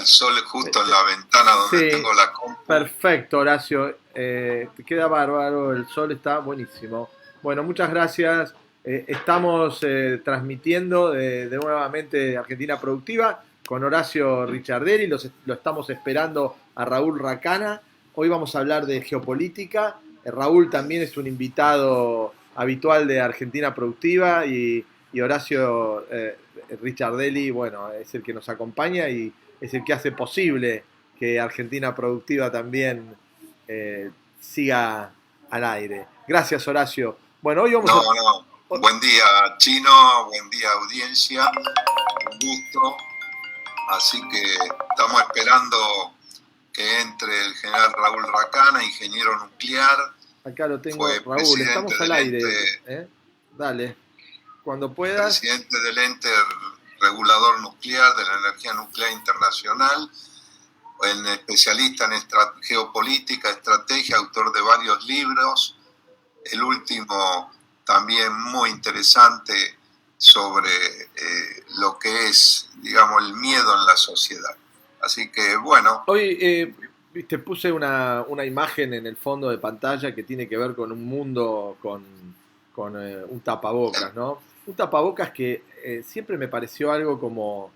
el sol justo en la ventana donde Sí, tengo la compu. perfecto, Horacio. Te queda bárbaro, el sol está buenísimo. Bueno, muchas gracias. Estamos transmitiendo de nuevamente Argentina Productiva con Horacio Richardelli. Lo estamos esperando a Raúl Racana. Hoy vamos a hablar de geopolítica. Raúl también es un invitado habitual de Argentina Productiva y Horacio Richardelli, bueno, es el que nos acompaña y es el que hace posible que Argentina Productiva también eh, siga al aire. Gracias, Horacio. Bueno, hoy vamos No, a... no. Buen día, Chino. Buen día, audiencia. Un gusto. Así que estamos esperando que entre el general Raúl Racana, ingeniero nuclear. Acá lo tengo, Fue Raúl, estamos al aire. ente, ¿Eh? Dale, cuando puedas. presidente del ente regulador nuclear de la energía nuclear internacional, en especialista en geopolítica, estrategia, autor de varios libros. El último también muy interesante sobre lo que es, digamos, el miedo en la sociedad. Así que, bueno. Hoy te puse una imagen en el fondo de pantalla que tiene que ver con un mundo con un tapabocas, ¿no? Un tapabocas que siempre me pareció algo como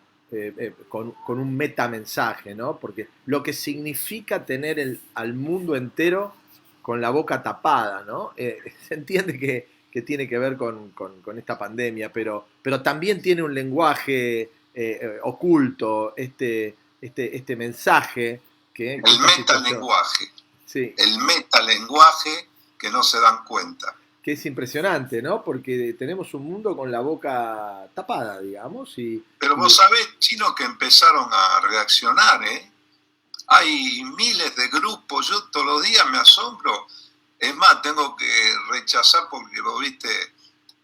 con un metamensaje, ¿no? Porque lo que significa tener al mundo entero con la boca tapada, ¿no? Se entiende que tiene que ver con esta pandemia, pero también tiene un lenguaje oculto, este mensaje que El esta situación, metalenguaje, sí, el metalenguaje que no se dan cuenta. que es impresionante, ¿no? Porque tenemos un mundo con la boca tapada, digamos, Pero y vos sabés, Chino, que empezaron a reaccionar, ¿eh? Hay miles de grupos, yo todos los días me asombro. Es más, tengo que rechazar porque vos viste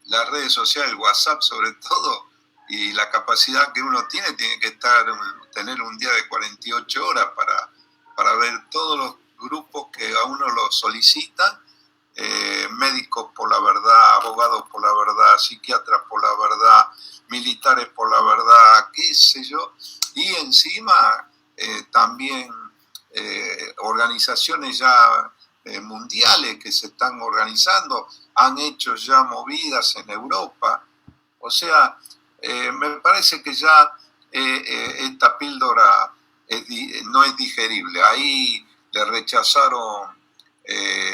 las redes sociales, el WhatsApp sobre todo, y la capacidad que uno tiene que tener un día de 48 horas para ver todos los grupos que a uno lo solicitan, médicos por la verdad, abogados por la verdad, psiquiatras por la verdad, militares por la verdad, qué sé yo, y encima también organizaciones ya mundiales que se están organizando, han hecho ya movidas en Europa. O sea, me parece que ya esta píldora no es digerible. Ahí le rechazaron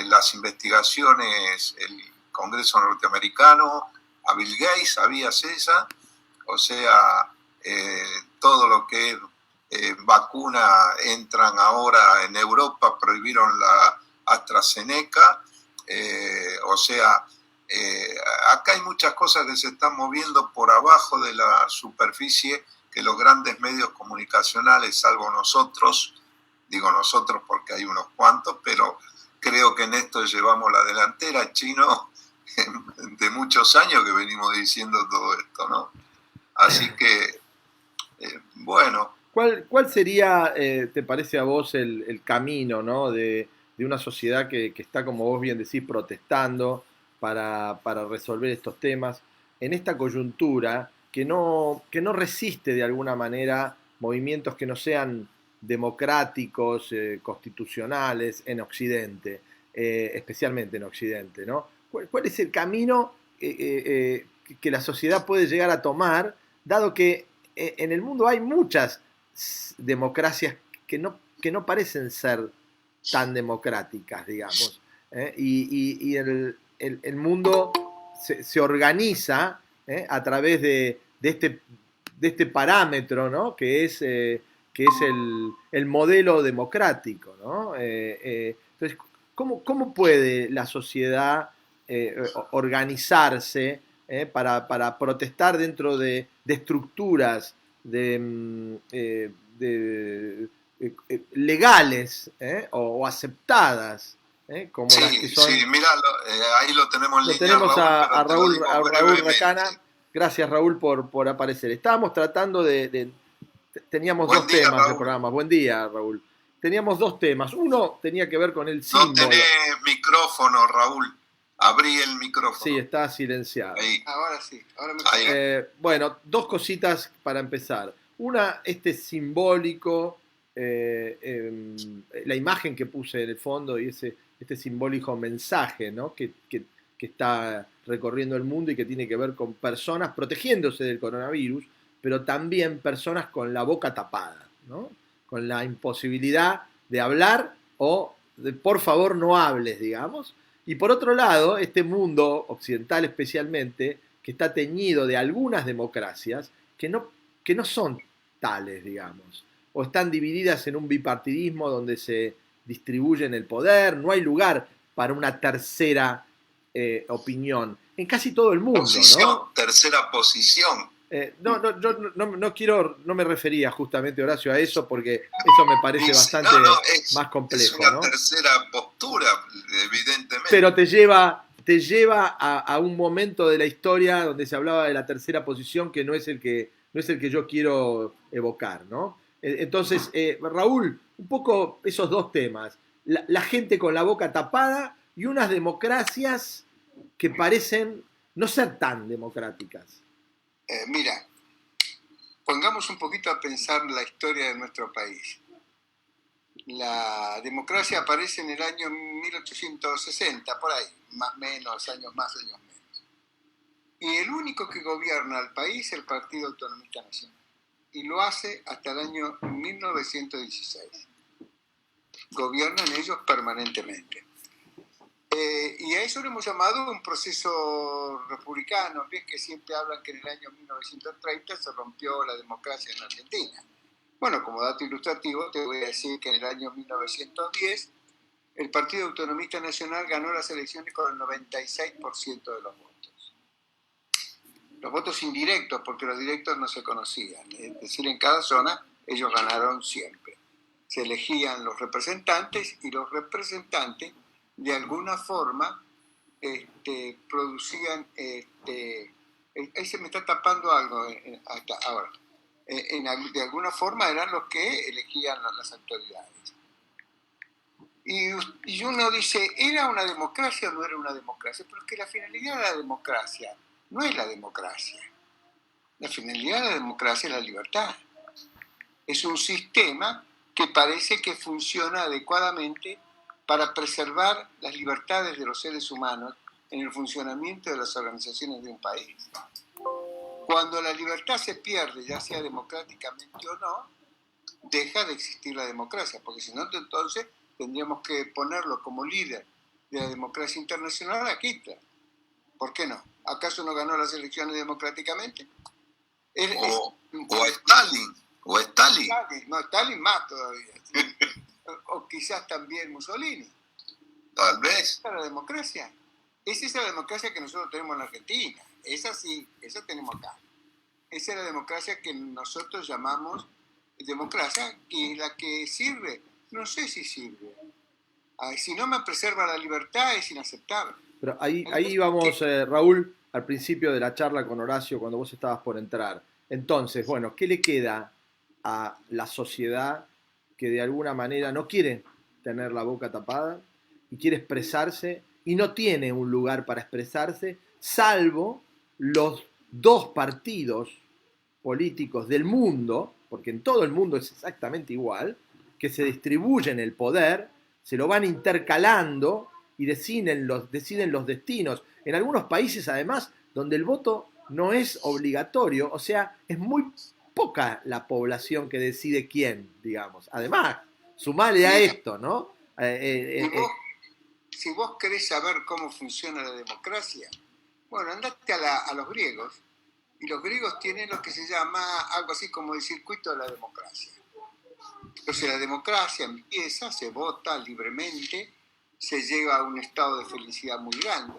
las investigaciones el Congreso norteamericano, a Bill Gates, ¿sabías esa? O sea, todo lo que es vacuna entran ahora en Europa, prohibieron la AstraZeneca, o sea, acá hay muchas cosas que se están moviendo por abajo de la superficie que los grandes medios comunicacionales, salvo nosotros, digo nosotros porque hay unos cuantos, pero creo que en esto llevamos la delantera, Chino, de muchos años que venimos diciendo todo esto, ¿no? Así que, bueno. ¿cuál sería, te parece a vos, el camino, ¿no? de una sociedad que está, como vos bien decís, protestando para resolver estos temas en esta coyuntura que no resiste de alguna manera movimientos que no sean democráticos, constitucionales en Occidente, especialmente en Occidente, ¿no? ¿Cuál es el camino que la sociedad puede llegar a tomar, dado que en el mundo hay muchas democracias que no parecen ser tan democráticas, digamos? Y el mundo se organiza a través de este parámetro, ¿no? Que es el modelo democrático, ¿no? Entonces, ¿cómo puede la sociedad organizarse para protestar dentro de estructuras legales o aceptadas, como Sí, las que son? sí, mira, ahí lo tenemos en Lo línea, tenemos Raúl, a pero te lo Raúl, digo a Raúl Racana. brevemente. Gracias, Raúl, por aparecer. Estábamos tratando teníamos Buen dos día, temas de Raúl. programa. Buen día, Raúl. Teníamos dos temas. Uno tenía que ver con el No símbolo. tenés micrófono, Raúl. Abrí el Sí, micrófono. está silenciado. Ahí, Ahora sí, ahora me ahí. escuchás. Bueno, dos cositas para empezar. Este simbólico, la imagen que puse en el fondo y este simbólico mensaje, ¿no? Que está recorriendo el mundo y que tiene que ver con personas protegiéndose del coronavirus, pero también personas con la boca tapada, ¿no? Con la imposibilidad de hablar o de por favor no hables, digamos. Y por otro lado, este mundo occidental especialmente, que está teñido de algunas democracias que no son tales, digamos, o están divididas en un bipartidismo donde se distribuyen el poder, no hay lugar para una tercera opinión, en casi todo el mundo, posición, ¿no? Tercera posición. Yo no quiero, no me refería justamente, Horacio, a eso, porque eso me parece bastante más complejo. Es una ¿no? tercera postura, evidentemente. Pero te lleva a un momento de la historia donde se hablaba de la tercera posición que no es el que yo quiero evocar, ¿no? Entonces, Raúl, un poco esos dos temas. La gente con la boca tapada y unas democracias que parecen no ser tan democráticas. Mira, pongamos un poquito a pensar la historia de nuestro país. La democracia aparece en el año 1860, por ahí, más o menos, años más, años menos. Y el único que gobierna al país es el Partido Autonomista Nacional. Y lo hace hasta el año 1916. Gobiernan ellos permanentemente. Y a eso lo hemos llamado un proceso republicano. Ves que siempre hablan que en el año 1930 se rompió la democracia en Argentina. Bueno, como dato ilustrativo, te voy a decir que en el año 1910 el Partido Autonomista Nacional ganó las elecciones con el 96% de los votos. Los votos indirectos, porque los directos no se conocían. Es decir, en cada zona ellos ganaron siempre. Se elegían los representantes y los representantes de alguna forma producían, ahí se me está tapando algo hasta ahora, de alguna forma eran los que elegían las autoridades. Y uno dice, ¿era una democracia o no era una democracia? Pero es que la finalidad de la democracia no es la democracia. La finalidad de la democracia es la libertad. Es un sistema que parece que funciona adecuadamente para preservar las libertades de los seres humanos en el funcionamiento de las organizaciones de un país. Cuando la libertad se pierde, ya sea democráticamente o no, deja de existir la democracia, porque si no, entonces tendríamos que ponerlo como líder de la democracia internacional a Hitler. ¿Por qué no? ¿Acaso no ganó las elecciones democráticamente? O Stalin. O Stalin. No, Stalin más todavía. ¿Sí? O quizás también Mussolini. Tal vez. ¿Esa es la democracia? Esa es la democracia que nosotros tenemos en Argentina. Esa sí, esa tenemos acá. Esa es la democracia que nosotros llamamos democracia, que es la que sirve. No sé si sirve. Si no me preserva la libertad es inaceptable. Pero ahí vamos, Raúl, al principio de la charla con Horacio, cuando vos estabas por entrar. Entonces, bueno, ¿qué le queda a la sociedad que de alguna manera no quiere tener la boca tapada y quiere expresarse y no tiene un lugar para expresarse, salvo los dos partidos políticos del mundo, porque en todo el mundo es exactamente igual, que se distribuyen el poder, se lo van intercalando y deciden los destinos. En algunos países, además, donde el voto no es obligatorio, o sea, es muy poca la población que decide quién, digamos. Además, sumale a esto, ¿no? Si vos querés saber cómo funciona la democracia, bueno, andate a los griegos, y los griegos tienen lo que se llama algo así como el circuito de la democracia. Entonces la democracia empieza, se vota libremente, se llega a un estado de felicidad muy grande.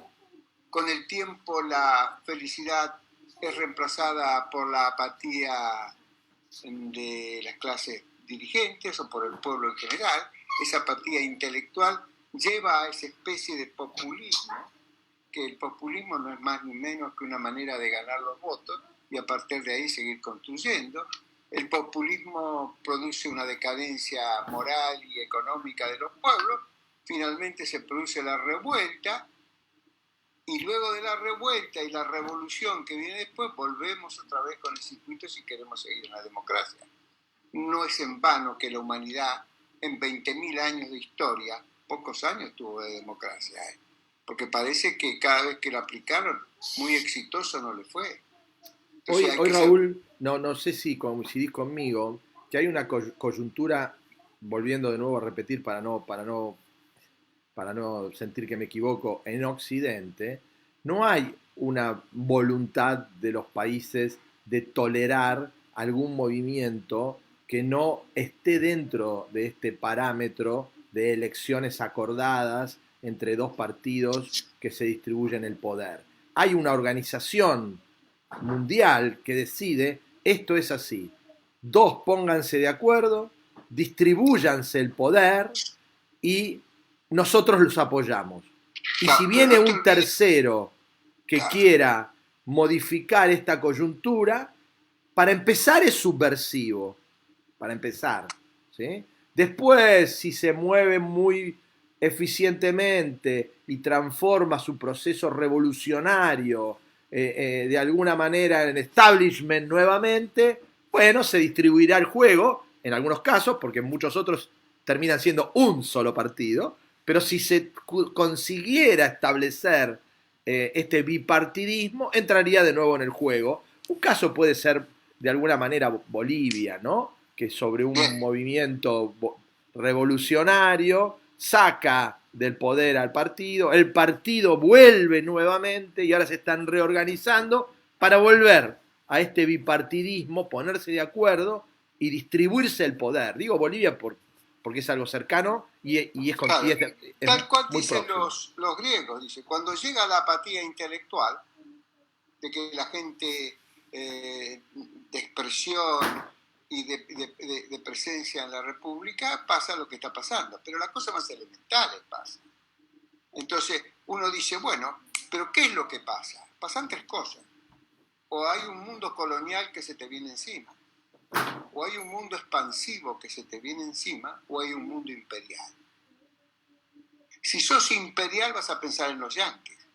Con el tiempo la felicidad es reemplazada por la apatía de las clases dirigentes o por el pueblo en general. Esa apatía intelectual lleva a esa especie de populismo, que el populismo no es más ni menos que una manera de ganar los votos y a partir de ahí seguir construyendo. El populismo produce una decadencia moral y económica de los pueblos, finalmente se produce la revuelta Y luego de la revuelta y la revolución que viene después, volvemos otra vez con el circuito si queremos seguir en la democracia. No es en vano que la humanidad, en 20.000 años de historia, pocos años tuvo de democracia, porque parece que cada vez que lo aplicaron, muy exitoso no le fue. Entonces, hoy Raúl, no sé si coincidís conmigo, que hay una coyuntura, volviendo de nuevo a repetir para no sentir que me equivoco, en Occidente, no hay una voluntad de los países de tolerar algún movimiento que no esté dentro de este parámetro de elecciones acordadas entre dos partidos que se distribuyen el poder. Hay una organización mundial que decide, esto es así, dos pónganse de acuerdo, distribúyanse el poder y nosotros los apoyamos. Y si viene un tercero que quiera modificar esta coyuntura, para empezar es subversivo, para empezar, ¿sí? Después, si se mueve muy eficientemente y transforma su proceso revolucionario de alguna manera en establishment nuevamente, bueno, se distribuirá el juego, en algunos casos, porque en muchos otros terminan siendo un solo partido, pero si se consiguiera establecer este bipartidismo, entraría de nuevo en el juego. Un caso puede ser, de alguna manera, Bolivia, ¿no? Que sobre un movimiento revolucionario saca del poder al partido, el partido vuelve nuevamente y ahora se están reorganizando para volver a este bipartidismo, ponerse de acuerdo y distribuirse el poder. Digo Bolivia porque es algo cercano y es tal cual muy dicen próximo. los griegos, dice, cuando llega la apatía intelectual, de que la gente de expresión y de presencia en la República, pasa lo que está pasando, pero las cosas más elementales pasan. Entonces uno dice, bueno, pero ¿qué es lo que pasa? Pasan tres cosas. O hay un mundo colonial que se te viene encima, o hay un mundo expansivo que se te viene encima, o hay un mundo imperial. Si sos imperial vas a pensar en los yanquis,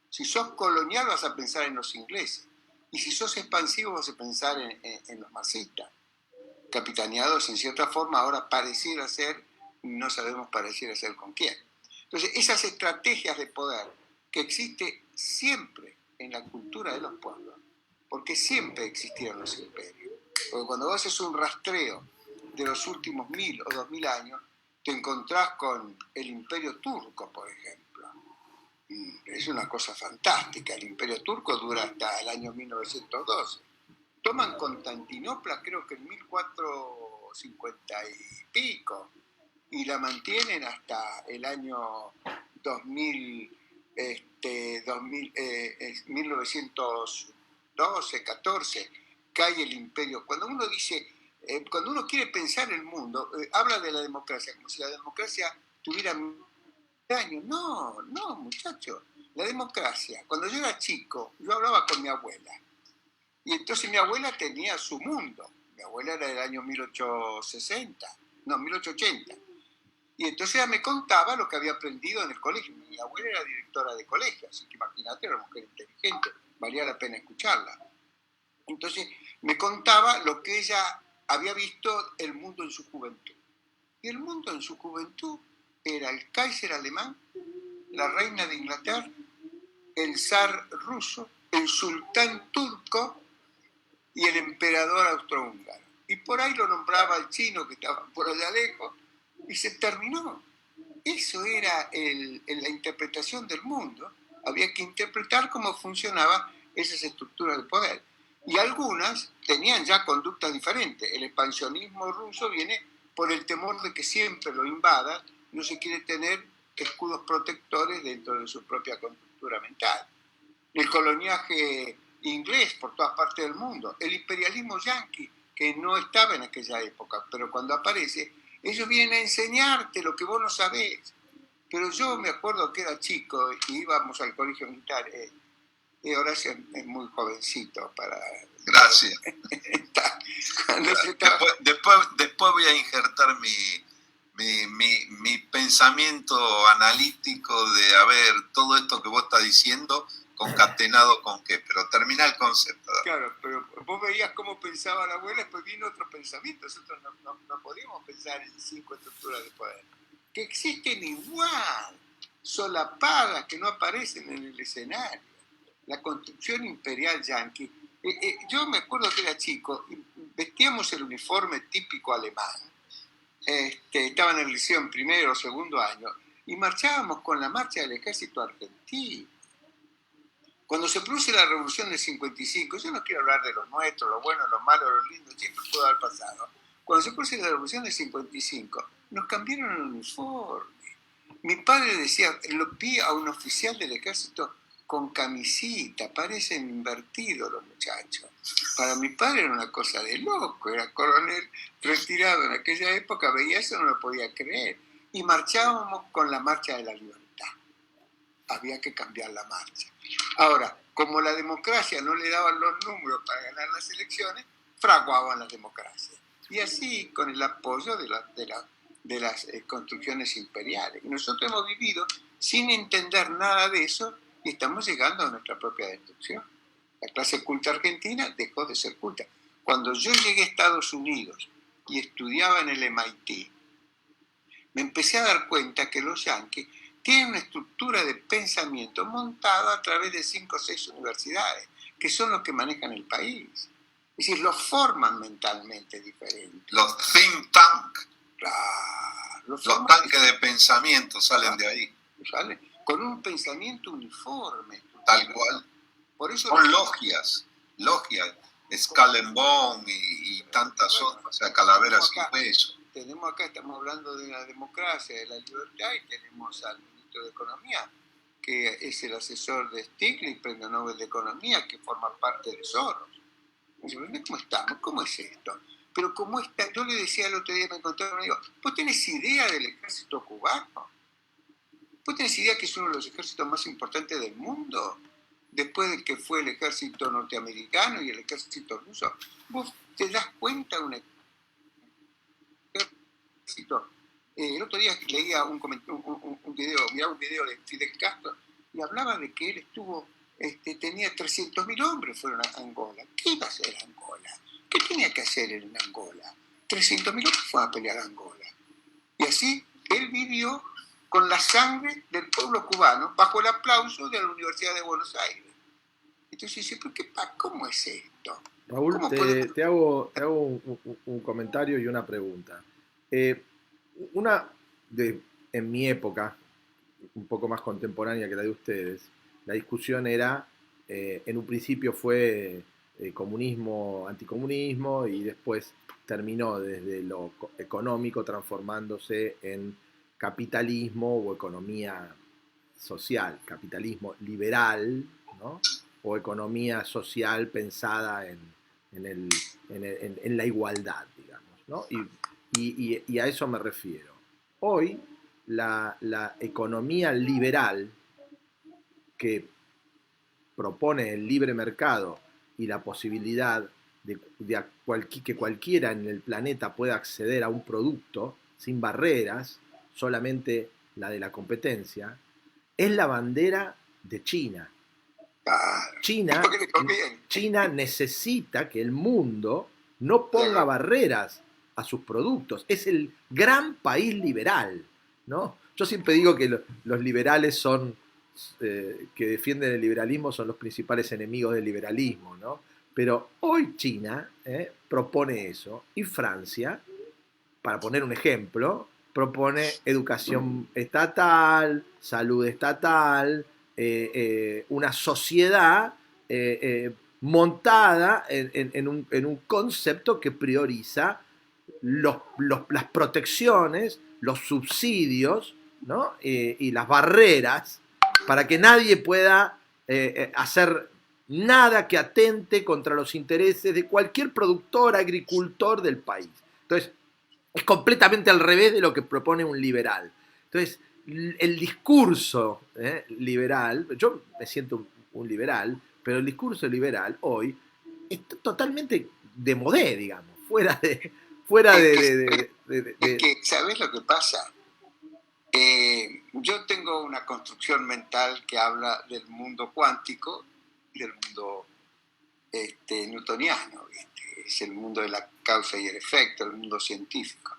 si sos colonial vas a pensar en los ingleses, y si sos expansivo vas a pensar en los marxistas, capitaneados en cierta forma, ahora pareciera ser, no sabemos pareciera ser con quién. Entonces, esas estrategias de poder que existen siempre en la cultura de los pueblos, porque siempre existieron los imperios. Porque cuando vos haces un rastreo de los últimos 1000 o 2000 años, te encontrás con el imperio turco, por ejemplo. Es una cosa fantástica. El imperio turco dura hasta el año 1912. Toman Constantinopla creo que en 1450 y pico, y la mantienen hasta el año 1912, 14, cae el imperio. Cuando uno dice, cuando uno quiere pensar el mundo, habla de la democracia, como si la democracia tuviera años. No, muchacho. La democracia, cuando yo era chico, yo hablaba con mi abuela. Y entonces mi abuela tenía su mundo. Mi abuela era del año 1880. Y entonces ella me contaba lo que había aprendido en el colegio. Mi abuela era directora de colegio, así que imagínate, era una mujer inteligente, valía la pena escucharla. Entonces me contaba lo que ella había visto el mundo en su juventud. Y el mundo en su juventud era el Kaiser alemán, la reina de Inglaterra, el zar ruso, el sultán turco y el emperador austrohúngaro. Y por ahí lo nombraba el chino que estaba por allá lejos, y se terminó. Eso era la interpretación del mundo. Había que interpretar cómo funcionaban esas estructuras de poder. Y algunas tenían ya conductas diferentes. El expansionismo ruso viene por el temor de que siempre lo invadan, no se quiere tener escudos protectores dentro de su propia conductura mental. El coloniaje inglés por todas partes del mundo, el imperialismo yanqui, que no estaba en aquella época, pero cuando aparece, ellos vienen a enseñarte lo que vos no sabés. Pero yo me acuerdo que era chico y íbamos al colegio militar, Horacio es muy jovencito para... Gracias. Después Después voy a injertar mi mi pensamiento analítico de, a ver, todo esto que vos estás diciendo, concatenado con qué, pero termina el concepto. Claro, pero vos veías cómo pensaba la abuela, después vino otro pensamiento. Nosotros no podíamos pensar en 5 estructuras de poder, que existen igual, solapadas, que no aparecen en el escenario. La construcción imperial yanqui. Yo me acuerdo que era chico, vestíamos el uniforme típico alemán. Estaba en el liceo en primero o segundo año, y marchábamos con la marcha del ejército argentino. Cuando se produce la revolución del 55, yo no quiero hablar de lo nuestro, lo bueno, lo malo, lo lindo, siempre pudo haber pasado. Cuando se produce la revolución del 55, nos cambiaron el uniforme. Mi padre decía, lo vi a un oficial del ejército con camisita, parecen invertidos los muchachos. Para mi padre era una cosa de loco, era coronel retirado en aquella época, veía eso, no lo podía creer. Y marchábamos con la marcha de la libertad. Había que cambiar la marcha. Ahora, como la democracia no le daban los números para ganar las elecciones, fraguaban la democracia. Y así, con el apoyo de las construcciones imperiales. Y nosotros hemos vivido sin entender nada de eso y estamos llegando a nuestra propia destrucción. La clase culta argentina dejó de ser culta. Cuando yo llegué a Estados Unidos y estudiaba en el MIT, me empecé a dar cuenta que los yanquis tienen una estructura de pensamiento montada a través de 5 o 6 universidades, que son los que manejan el país. Es decir, los forman mentalmente diferente. Los think tank, Claro, los tanques de pensamiento salen de ahí. ¿Sale? Con un pensamiento uniforme. Tal cual. Por eso Son logias, Skull and Bone y tantas otras, o sea, calaveras y hueso. Tenemos acá, estamos hablando de la democracia, de la libertad, y tenemos al ministro de Economía, que es el asesor de Stiglitz, premio Nobel de Economía, que forma parte de Soros. Y yo, ¿cómo estamos? ¿Cómo es esto? Pero ¿cómo está? Yo le decía el otro día, me encontré y digo, ¿vos tenés idea del ejército cubano? ¿Vos tenés idea que es uno de los ejércitos más importantes del mundo? Después de que fue el ejército norteamericano y el ejército ruso. ¿Vos te das cuenta de un ejército? El otro día leía un video, miraba un video de Fidel Castro y hablaba de que él tenía 300.000 hombres fueron a Angola. ¿Qué iba a hacer Angola? ¿Qué tenía que hacer en Angola? 300.000 hombres fueron a pelear a Angola. Y así él vivió con la sangre del pueblo cubano bajo el aplauso de la Universidad de Buenos Aires. Entonces dice, ¿cómo es esto? Raúl, te hago un comentario y una pregunta. En mi época, un poco más contemporánea que la de ustedes, la discusión era, en un principio fue comunismo, anticomunismo, y después terminó desde lo económico transformándose en capitalismo o economía social, capitalismo liberal, ¿no? O economía social pensada en la igualdad, digamos, ¿no? Y a eso me refiero. Hoy, la economía liberal que propone el libre mercado y la posibilidad de que cualquiera en el planeta pueda acceder a un producto sin barreras, solamente la de la competencia, es la bandera de China. China necesita que el mundo no ponga barreras a sus productos. Es el gran país liberal, ¿no? Yo siempre digo que los liberales que defienden el liberalismo son los principales enemigos del liberalismo, ¿no? Pero hoy China propone eso, y Francia, para poner un ejemplo, propone educación estatal, salud estatal, una sociedad montada en un concepto que prioriza las protecciones, los subsidios, ¿no? Y las barreras para que nadie pueda hacer nada que atente contra los intereses de cualquier productor, agricultor del país. Entonces, es completamente al revés de lo que propone un liberal. Entonces, el discurso liberal, yo me siento un liberal, pero el discurso liberal hoy está totalmente demodé, digamos, fuera de Es que, ¿sabes lo que pasa? Yo tengo una construcción mental que habla del mundo cuántico, del mundo newtoniano, ¿viste? Es el mundo de la causa y el efecto, el mundo científico.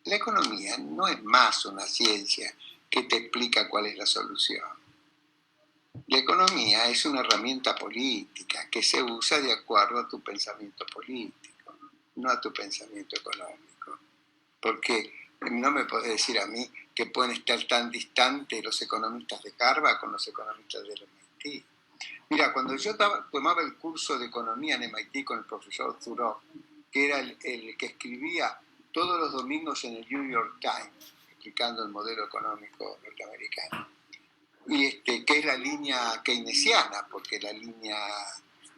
La economía no es más una ciencia que te explica cuál es la solución. La economía es una herramienta política que se usa de acuerdo a tu pensamiento político, no a tu pensamiento económico. Porque no me podés decir a mí que pueden estar tan distantes los economistas de Harvard con los economistas del MIT. Mira, cuando yo tomaba el curso de economía en MIT con el profesor Thoreau, que era el que escribía todos los domingos en el New York Times, explicando el modelo económico norteamericano, y que es la línea keynesiana, porque la línea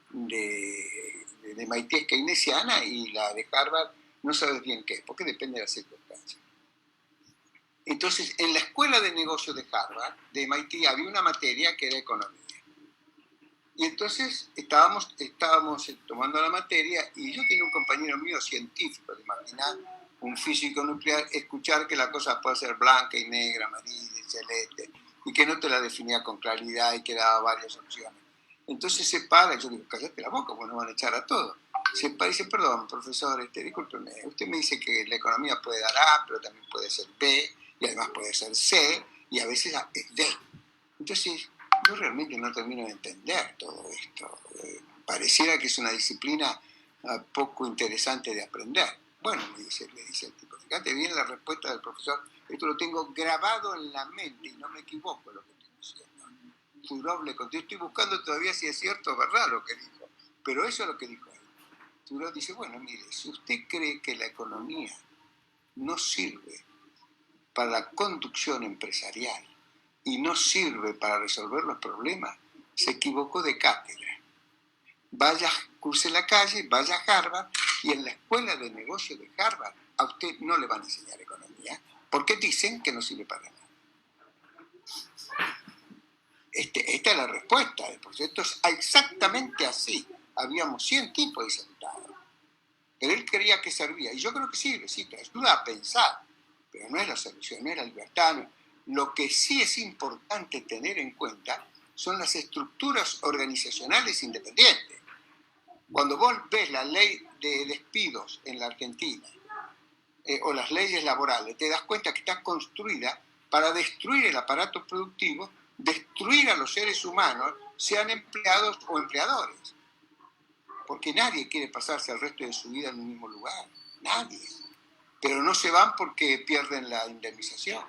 de MIT es keynesiana y la de Harvard no sabes bien qué es, porque depende de las circunstancias. Entonces, en la escuela de negocios de Harvard, de MIT, había una materia que era economía. Y entonces estábamos tomando la materia y yo tenía un compañero mío científico, de imaginar un físico nuclear, escuchar que la cosa puede ser blanca y negra, amarilla y celeste, y que no te la definía con claridad y que daba varias opciones. Entonces se para, yo digo, cállate la boca, pues nos van a echar a todos. Se para y dice, perdón, profesor, discúlpeme, usted me dice que la economía puede dar A, pero también puede ser B, y además puede ser C, y a veces es D. Entonces, yo realmente no termino de entender todo esto. Pareciera que es una disciplina poco interesante de aprender. Bueno, le dice el tipo, fíjate bien la respuesta del profesor, esto lo tengo grabado en la mente y no me equivoco en lo que estoy diciendo. Thoreau le contestó, estoy buscando todavía si es cierto o verdad lo que dijo, pero eso es lo que dijo él. Thoreau dice, bueno, mire, si usted cree que la economía no sirve para la conducción empresarial y no sirve para resolver los problemas, se equivocó de cátedra. Vaya, cruce la calle, vaya a Harvard, y en la escuela de negocios de Harvard a usted no le van a enseñar economía, porque dicen que no sirve para nada. Esta es la respuesta, porque esto es exactamente así. Habíamos 100 tipos de sentados, pero él creía que servía, y yo creo que sirve, sí, te ayuda a pensar, pero no es la solución, no es la libertad. No. Lo que sí es importante tener en cuenta son las estructuras organizacionales independientes. Cuando vos ves la ley de despidos en la Argentina o las leyes laborales, te das cuenta que está construida para destruir el aparato productivo, destruir a los seres humanos, sean empleados o empleadores. Porque nadie quiere pasarse el resto de su vida en el mismo lugar. Nadie. Pero no se van porque pierden la indemnización.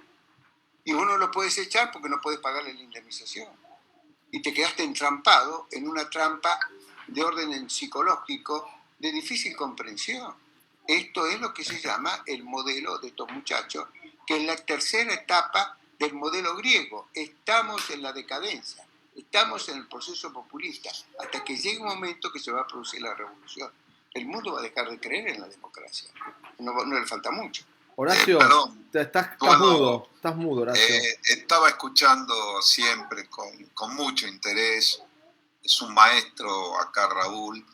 Y vos no lo puedes echar porque no puedes pagarle la indemnización. Y te quedaste entrampado en una trampa de orden psicológico de difícil comprensión. Esto es lo que se llama el modelo de estos muchachos, que es la tercera etapa del modelo griego. Estamos en la decadencia, estamos en el proceso populista, hasta que llegue un momento que se va a producir la revolución. El mundo va a dejar de creer en la democracia. No le falta mucho. Horacio, perdón, estás mudo, Horacio. Estaba escuchando siempre con mucho interés. Es un maestro acá, Raúl,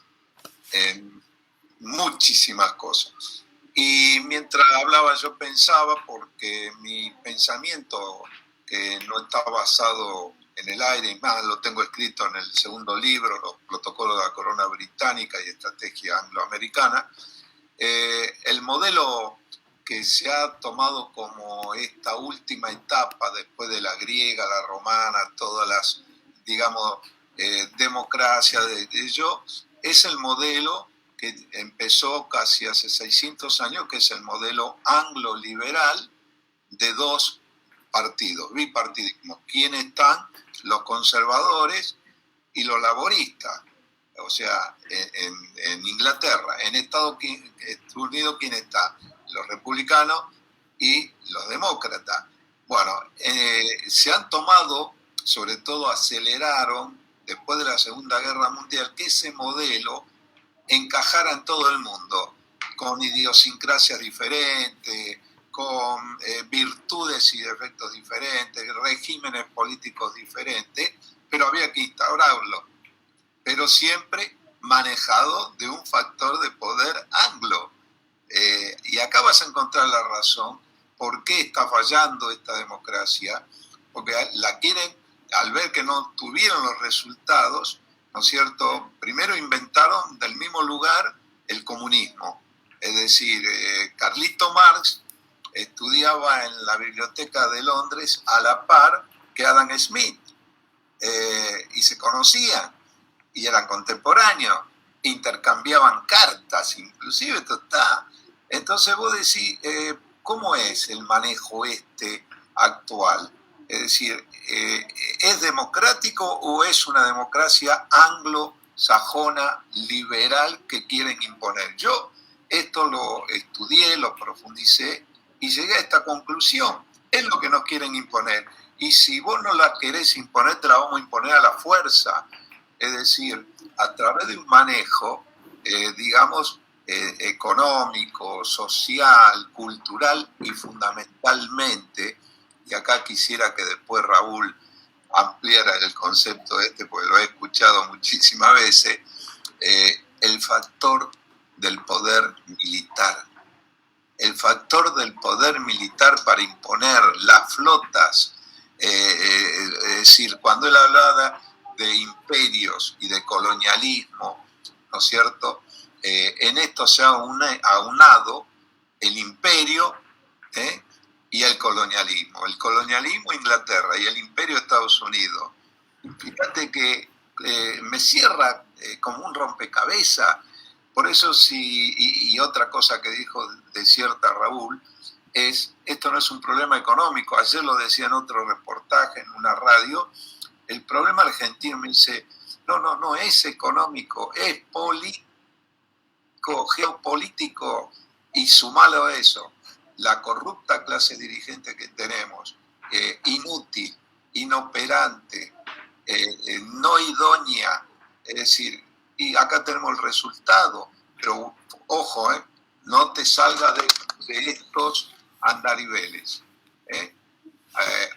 en muchísimas cosas. Y mientras hablaba yo pensaba, porque mi pensamiento, que no está basado en el aire, y más lo tengo escrito en el segundo libro, Los protocolos de la corona británica y estrategia angloamericana, el modelo que se ha tomado como esta última etapa después de la griega, la romana, todas las, digamos, democracias de ello, es el modelo que empezó casi hace 600 años, que es el modelo anglo-liberal de dos partidos, bipartidismo. ¿Quiénes están? Los conservadores y los laboristas. O sea, en Inglaterra, en Estados Unidos, ¿quién está? Los republicanos y los demócratas. Bueno, se han tomado, sobre todo aceleraron, después de la Segunda Guerra Mundial, que ese modelo encajara en todo el mundo, con idiosincrasias diferentes, con virtudes y defectos diferentes, regímenes políticos diferentes, pero había que instaurarlo, pero siempre manejado de un factor de poder anglo. Y acá vas a encontrar la razón por qué está fallando esta democracia, porque la quieren, al ver que no tuvieron los resultados, ¿no es cierto? Primero inventaron del mismo lugar el comunismo. Es decir, Carlito Marx estudiaba en la Biblioteca de Londres a la par que Adam Smith, y se conocían, y eran contemporáneos, intercambiaban cartas, inclusive esto está. Entonces vos decís, ¿cómo es el manejo actual? Es decir, ¿es democrático o es una democracia anglosajona, liberal que quieren imponer? Yo esto lo estudié, lo profundicé y llegué a esta conclusión. Es lo que nos quieren imponer. Y si vos no la querés imponer, te la vamos a imponer a la fuerza. Es decir, a través de un manejo, digamos, económico, social, cultural y fundamentalmente, y acá quisiera que después Raúl ampliara el concepto porque lo he escuchado muchísimas veces, el factor del poder militar. El factor del poder militar para imponer las flotas, es decir, cuando él hablaba de imperios y de colonialismo, ¿no es cierto? En esto se ha aunado el imperio y el colonialismo. El colonialismo Inglaterra y el imperio Estados Unidos. Fíjate que me cierra como un rompecabezas. Por eso y otra cosa que dijo de cierta Raúl, esto no es un problema económico. Ayer lo decía en otro reportaje en una radio. El problema argentino, me dice, no es económico, es político, geopolítico, y sumalo a eso, la corrupta clase dirigente que tenemos, inútil, inoperante, no idónea, es decir, y acá tenemos el resultado, pero ojo, no te salga de estos andariveles.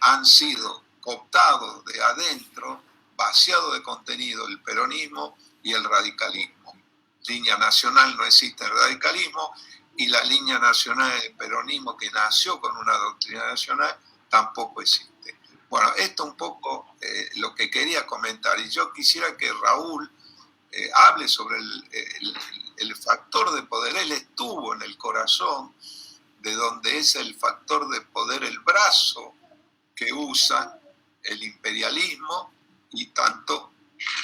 Han sido cooptados de adentro, vaciado de contenido el peronismo y el radicalismo. Línea nacional, no existe el radicalismo, y la línea nacional del peronismo, que nació con una doctrina nacional, tampoco existe. Bueno, esto un poco lo que quería comentar, y yo quisiera que Raúl hable sobre el factor de poder. Él estuvo en el corazón de donde es el factor de poder, el brazo que usa el imperialismo y tanto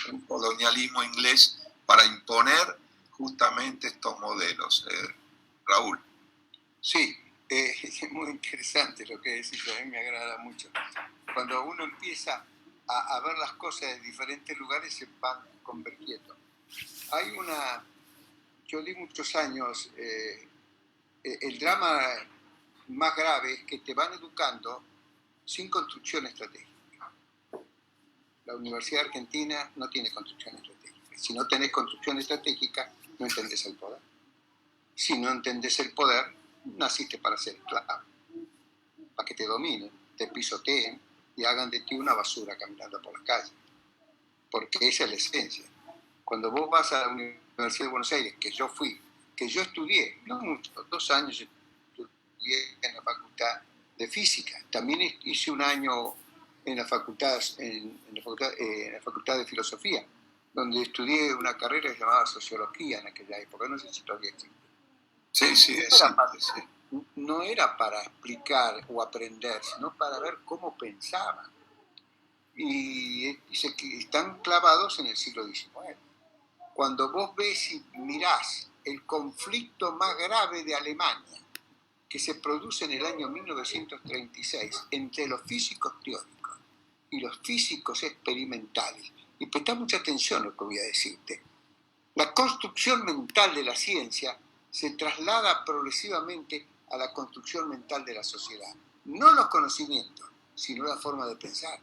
el colonialismo inglés para imponer justamente estos modelos. Raúl. Sí, es muy interesante lo que decís, a mí me agrada mucho. Cuando uno empieza a ver las cosas de diferentes lugares, se van convergiendo. Yo di muchos años, el drama más grave es que te van educando sin construcción estratégica. La Universidad Argentina no tiene construcción estratégica. Si no tenés construcción estratégica, no entendés el poder. Si no entendés el poder, naciste para ser esclavo, para que te dominen, te pisoteen y hagan de ti una basura caminando por la calle. Porque esa es la esencia. Cuando vos vas a la Universidad de Buenos Aires, que yo fui, que yo estudié, no mucho, 2 años estudié en la Facultad de Física, también hice un año en la Facultad de Filosofía, donde estudié una carrera que se llamaba Sociología en aquella época, no sé si todavía existe. Sí, No era para explicar o aprender, sino para ver cómo pensaban. Y están clavados en el siglo XIX. Cuando vos ves y mirás el conflicto más grave de Alemania, que se produce en el año 1936 entre los físicos teóricos y los físicos experimentales, y presta mucha atención a lo que voy a decirte, la construcción mental de la ciencia se traslada progresivamente a la construcción mental de la sociedad. No los conocimientos, sino la forma de pensar,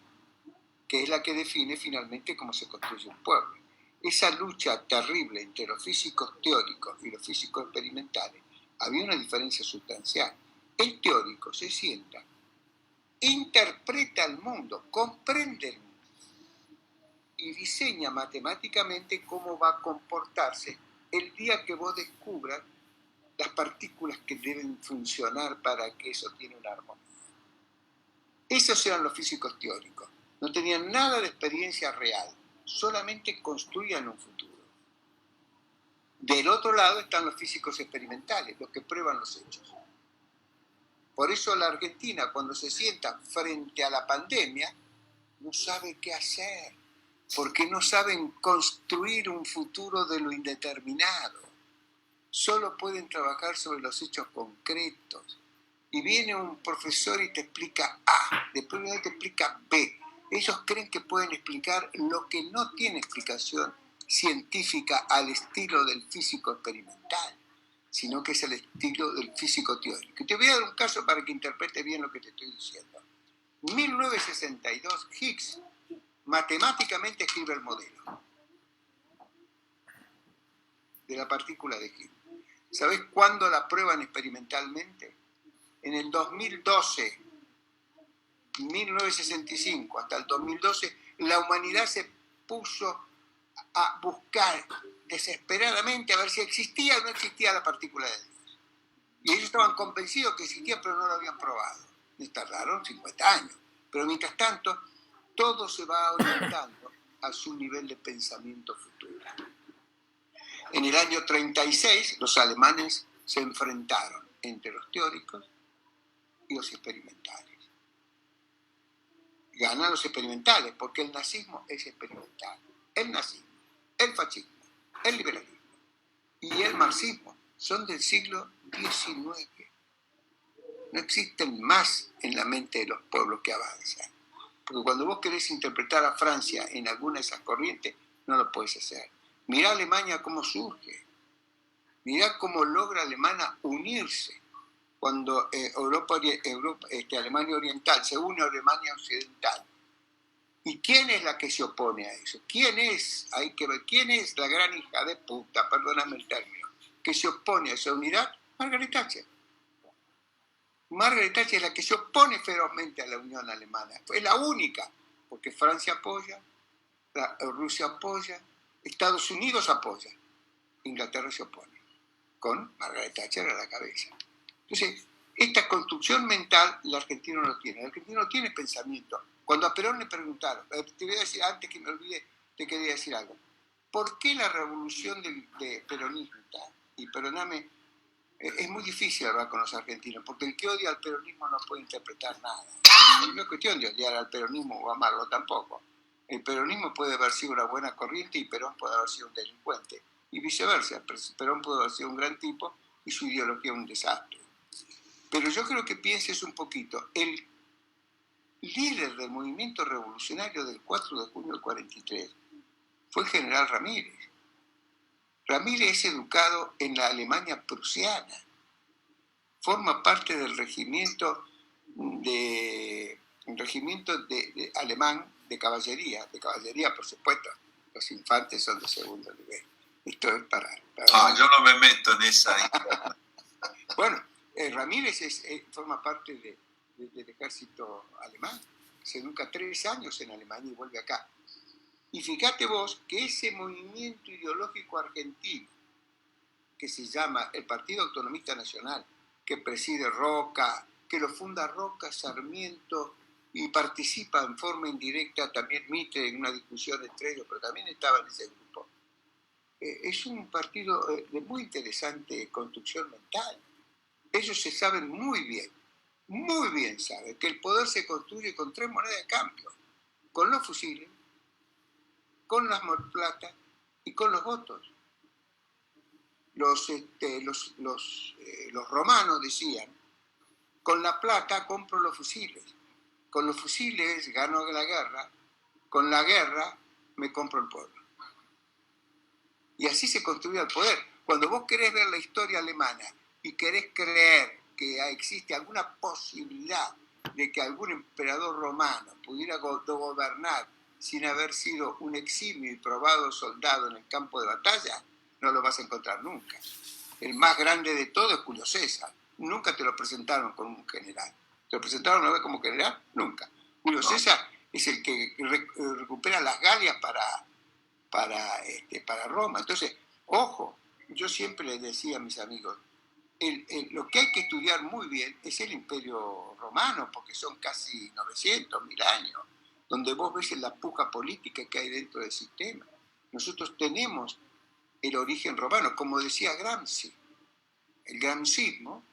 que es la que define finalmente cómo se construye un pueblo. Esa lucha terrible entre los físicos teóricos y los físicos experimentales, había una diferencia sustancial. El teórico se sienta, interpreta el mundo, comprende el mundo y diseña matemáticamente cómo va a comportarse el día que vos descubras las partículas que deben funcionar para que eso tiene una armonía. Esos eran los físicos teóricos. No tenían nada de experiencia real, solamente construían un futuro. Del otro lado están los físicos experimentales, los que prueban los hechos. Por eso la Argentina, cuando se sienta frente a la pandemia, no sabe qué hacer, porque no saben construir un futuro de lo indeterminado. Solo pueden trabajar sobre los hechos concretos. Y viene un profesor y te explica A, después te explica B. Ellos creen que pueden explicar lo que no tiene explicación científica al estilo del físico experimental, sino que es el estilo del físico teórico. Y te voy a dar un caso para que interpretes bien lo que te estoy diciendo. En 1962, Higgs matemáticamente escribe el modelo de la partícula de Higgs. ¿Sabés cuándo la prueban experimentalmente? En el 2012, 1965 hasta el 2012, la humanidad se puso a buscar desesperadamente a ver si existía o no existía la partícula de Dios. Y ellos estaban convencidos que existía, pero no lo habían probado. Les tardaron 50 años. Pero mientras tanto, todo se va orientando a su nivel de pensamiento futuro. En el año 36, los alemanes se enfrentaron entre los teóricos y los experimentales. Ganan los experimentales, porque el nazismo es experimental. El nazismo, el fascismo, el liberalismo y el marxismo son del siglo XIX. No existen más en la mente de los pueblos que avanzan. Porque cuando vos querés interpretar a Francia en alguna de esas corrientes, no lo podés hacer. Mirá Alemania cómo surge. Mirá cómo logra Alemania unirse. Cuando Alemania Oriental se une a Alemania Occidental. ¿Y quién es la que se opone a eso? ¿Quién es? Hay que ver. ¿Quién es la gran hija de puta, perdóname el término, que se opone a esa unidad? Margaret Thatcher. Margaret Thatcher es la que se opone ferozmente a la Unión Alemana. Es la única, porque Francia apoya, Rusia apoya, Estados Unidos apoya, Inglaterra se opone, con Margaret Thatcher a la cabeza. Entonces, esta construcción mental el argentino no tiene. El argentino no tiene pensamiento. Cuando a Perón le preguntaron, te voy a decir, antes que me olvide, te quería decir algo. ¿Por qué la revolución de peronista? Y perdóname, es muy difícil hablar con los argentinos, porque el que odia al peronismo no puede interpretar nada. No es cuestión de odiar al peronismo o amarlo tampoco. El peronismo puede haber sido una buena corriente y Perón puede haber sido un delincuente. Y viceversa, Perón puede haber sido un gran tipo y su ideología un desastre. Pero yo creo que pienses un poquito. El líder del movimiento revolucionario del 4 de junio del 43 fue el general Ramírez. Ramírez es educado en la Alemania prusiana. Forma parte del regimiento alemán de caballería por supuesto. Los infantes son de segundo nivel. Esto es para yo no me meto en esa. Bueno, Ramírez forma parte del ejército alemán. Se educa 3 años en Alemania y vuelve acá. Y fíjate vos que ese movimiento ideológico argentino, que se llama el Partido Autonomista Nacional, que preside Roca, que lo funda Roca, Sarmiento, y participa en forma indirecta también Mitre en una discusión entre ellos, pero también estaba en ese grupo. Es un partido de muy interesante construcción mental. Ellos se saben muy bien saben que el poder se construye con 3 monedas de cambio, con los fusiles, con las plata y con los votos. Los romanos decían, con la plata compro los fusiles, con los fusiles gano la guerra, con la guerra me compro el pueblo. Y así se construía el poder. Cuando vos querés ver la historia alemana y querés creer que existe alguna posibilidad de que algún emperador romano pudiera gobernar sin haber sido un eximio y probado soldado en el campo de batalla, no lo vas a encontrar nunca. El más grande de todo es Julio César. Nunca te lo presentaron como un general. ¿Te lo presentaron una vez como general? Nunca. Julio César es el que recupera las Galias para Roma. Entonces, ojo, yo siempre les decía a mis amigos, lo que hay que estudiar muy bien es el Imperio Romano, porque son casi 900, 1000 años, donde vos ves la puja política que hay dentro del sistema. Nosotros tenemos el origen romano, como decía Gramsci, el gramscismo,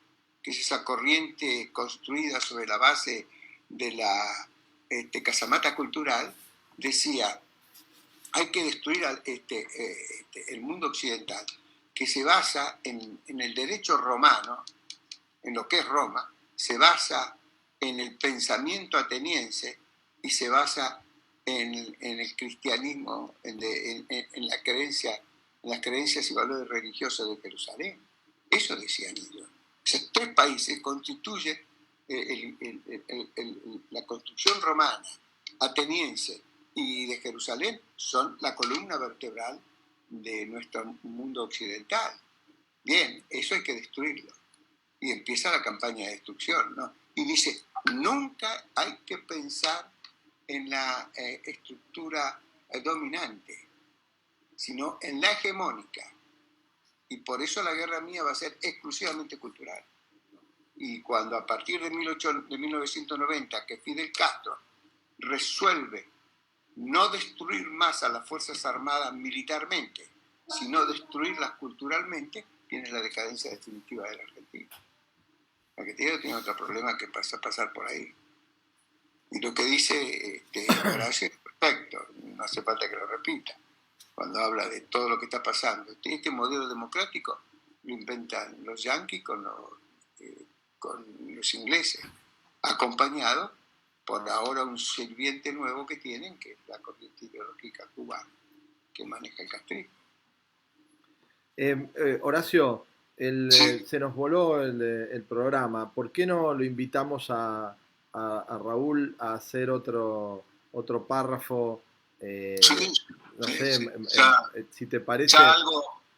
que es esa corriente construida sobre la base de la casamata cultural, decía, hay que destruir el mundo occidental, que se basa en el derecho romano, en lo que es Roma, se basa en el pensamiento ateniense y se basa en el cristianismo, en la creencia, en las creencias y valores religiosos de Jerusalén. Eso decían ellos. Esos tres países constituyen la construcción romana, ateniense y de Jerusalén, son la columna vertebral de nuestro mundo occidental. Bien, eso hay que destruirlo. Y empieza la campaña de destrucción, ¿no? Y dice, nunca hay que pensar en la estructura dominante, sino en la hegemónica. Y por eso la guerra mía va a ser exclusivamente cultural. Y cuando a partir de 1990, que Fidel Castro resuelve no destruir más a las Fuerzas Armadas militarmente, sino destruirlas culturalmente, tiene la decadencia definitiva de la Argentina. La Argentina tiene otro problema que pasa a pasar por ahí. Y lo que dice Horacio es perfecto, no hace falta que lo repita, cuando habla de todo lo que está pasando. Este modelo democrático lo inventan los yanquis con los ingleses, acompañado por ahora un sirviente nuevo que tienen, que es la corriente ideológica cubana, que maneja el castrismo. Horacio, Sí. se nos voló el programa. ¿Por qué no lo invitamos a Raúl a hacer otro párrafo? Sí, No sí, sé, sí. si te parece. Ya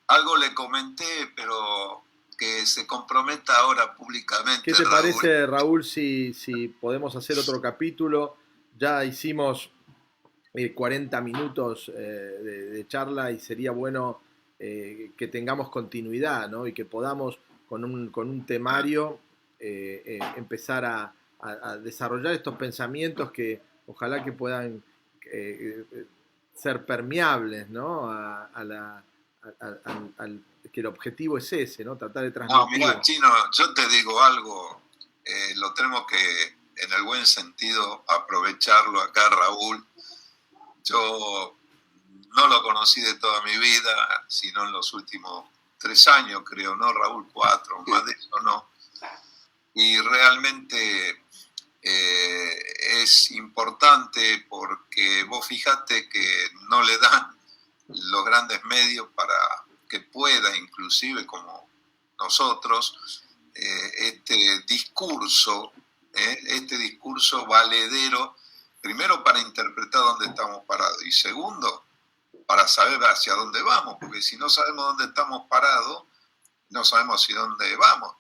algo le comenté, pero que se comprometa ahora públicamente, ¿Qué te Raúl. parece, Raúl, si podemos hacer otro capítulo? Ya hicimos 40 minutos de charla y sería bueno que tengamos continuidad, ¿no? Y que podamos con un temario empezar a desarrollar estos pensamientos que ojalá que puedan ser permeables, ¿no? Que el objetivo es ese, ¿no? Tratar de transmitir. No, mira, Chino, yo te digo algo, lo tenemos que, en el buen sentido, aprovecharlo acá, Raúl. Yo no lo conocí de toda mi vida, sino en los últimos 3 años, creo, ¿no, Raúl? 4, más de eso no. Y realmente es importante porque vos fijate que no le dan los grandes medios para que pueda, inclusive como nosotros, este discurso valedero, primero para interpretar dónde estamos parados y segundo, para saber hacia dónde vamos, porque si no sabemos dónde estamos parados, no sabemos hacia dónde vamos.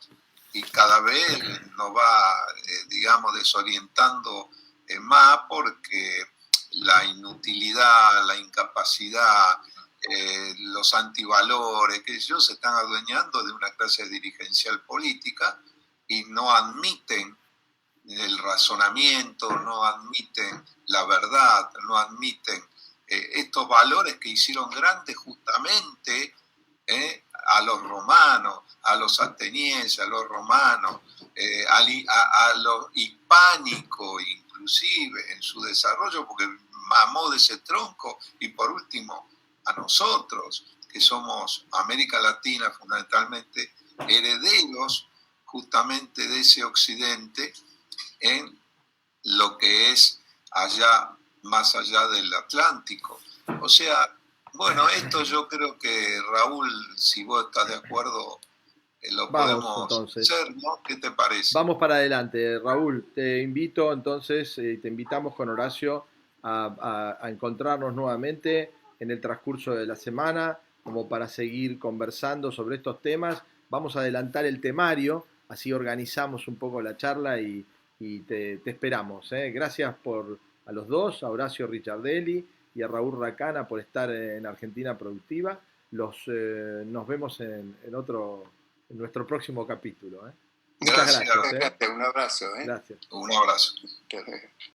Y cada vez nos va, digamos, desorientando más porque la inutilidad, la incapacidad, los antivalores, que ellos se están adueñando de una clase dirigencial política y no admiten el razonamiento, no admiten la verdad, no admiten estos valores que hicieron grandes justamente a los romanos, a los atenienses, a los romanos, a los hispánicos inclusive en su desarrollo, porque mamó de ese tronco, y por último a nosotros, que somos América Latina fundamentalmente, herederos justamente de ese occidente en lo que es allá, más allá del Atlántico. O sea, bueno, esto yo creo que, Raúl, si vos estás de acuerdo, lo podemos entonces hacer, ¿no? ¿Qué te parece? Vamos para adelante, Raúl. Te invito entonces, te invitamos con Horacio a encontrarnos nuevamente en el transcurso de la semana, como para seguir conversando sobre estos temas. Vamos a adelantar el temario, así organizamos un poco la charla y te esperamos. Gracias a los dos, a Horacio Richardelli y a Raúl Racana por estar en Argentina Productiva. Nos vemos en otro en nuestro próximo capítulo. Muchas Gracias. gracias. Un abrazo. Gracias. Un abrazo. Hasta luego.